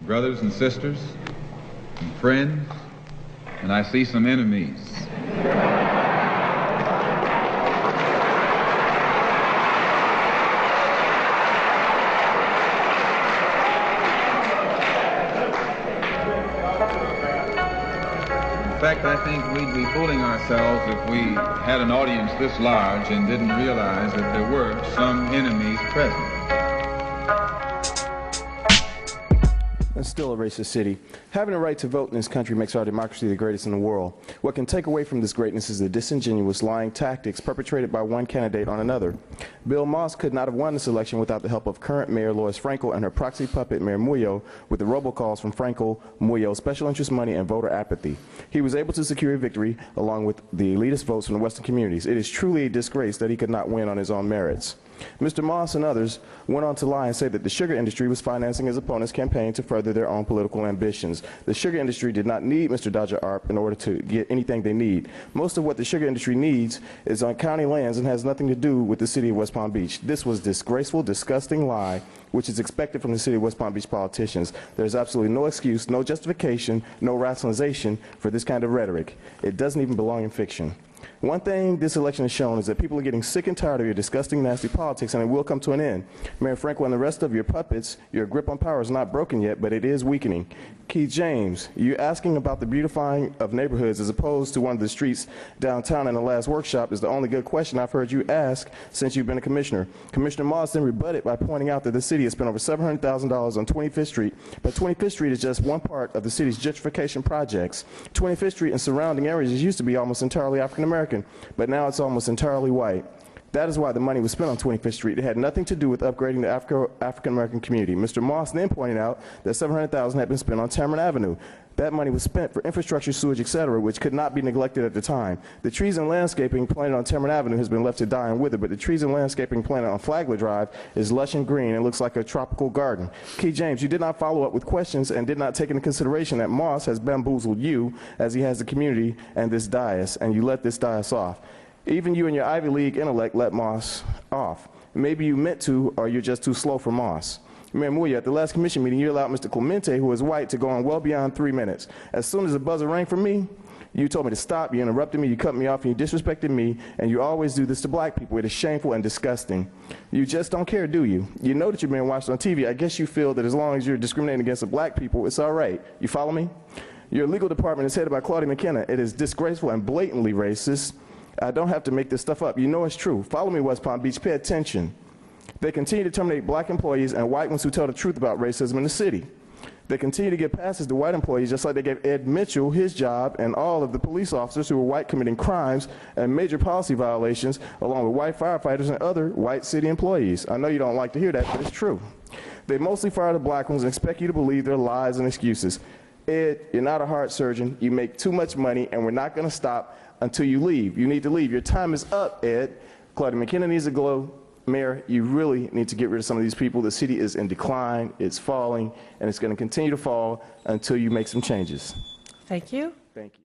brothers and sisters and friends, and I see some enemies. In fact, I think we'd be fooling ourselves if we had an audience this large and didn't realize that there were some enemies present. It's still a racist city. Having a right to vote in this country makes our democracy the greatest in the world. What can take away from this greatness is the disingenuous, lying tactics perpetrated by one candidate on another. Bill Moss could not have won this election without the help of current Mayor Lois Frankel and her proxy puppet, Mayor Muyo, with the robocalls from Frankel, Muyo, special interest money, and voter apathy. He was able to secure a victory along with the elitist votes from the Western communities. It is truly a disgrace that he could not win on his own merits. Mr. Moss and others went on to lie and say that the sugar industry was financing his opponent's campaign to further their own political ambitions. The sugar industry did not need Mr. Dodger Arp in order to get anything they need. Most of what the sugar industry needs is on county lands and has nothing to do with the city of West Palm Beach. This was disgraceful, disgusting lie, which is expected from the city of West Palm Beach politicians. There's absolutely no excuse, no justification, no rationalization for this kind of rhetoric. It doesn't even belong in fiction. One thing this election has shown is that people are getting sick and tired of your disgusting, nasty politics, and it will come to an end. Mayor Frankel and the rest of your puppets, your grip on power is not broken yet, but it is weakening. Keith James, you're asking about the beautifying of neighborhoods as opposed to one of the streets downtown in the last workshop is the only good question I've heard you ask since you've been a commissioner. Commissioner Moss then rebutted by pointing out that the city has spent over $700,000 on 25th Street, but 25th Street is just one part of the city's gentrification projects. 25th Street and surrounding areas used to be almost entirely African American, but now it's almost entirely white. That is why the money was spent on 25th Street. It had nothing to do with upgrading the African-American community. Mr. Moss then pointed out that $700,000 had been spent on Tamarind Avenue. That money was spent for infrastructure, sewage, etc., which could not be neglected at the time. The trees and landscaping planted on Tamarind Avenue has been left to die and wither, but the trees and landscaping planted on Flagler Drive is lush and green and looks like a tropical garden. Keith James, you did not follow up with questions and did not take into consideration that Moss has bamboozled you as he has the community and this dais, and you let this dais off. Even you and your Ivy League intellect let Moss off. Maybe you meant to, or you're just too slow for Moss. Mayor Muyo, at the last commission meeting, you allowed Mr. Clemente, who is white, to go on well beyond 3 minutes. As soon as the buzzer rang for me, you told me to stop, you interrupted me, you cut me off, and you disrespected me, and you always do this to black people. It is shameful and disgusting. You just don't care, do you? You know that you're being watched on TV. I guess you feel that as long as you're discriminating against the black people, it's all right. You follow me? Your legal department is headed by Claudia McKenna. It is disgraceful and blatantly racist. I don't have to make this stuff up. You know it's true. Follow me, West Palm Beach. Pay attention. They continue to terminate black employees and white ones who tell the truth about racism in the city. They continue to give passes to white employees just like they gave Ed Mitchell his job and all of the police officers who were white committing crimes and major policy violations along with white firefighters and other white city employees. I know you don't like to hear that, but it's true. They mostly fire the black ones and expect you to believe their lies and excuses. Ed, you're not a heart surgeon. You make too much money, and we're not going to stop until you leave. You need to leave. Your time is up, Ed. Claudia McKenna needs to go. Mayor, you really need to get rid of some of these people. The city is in decline, it's falling, and it's going to continue to fall until you make some changes. Thank you. Thank you.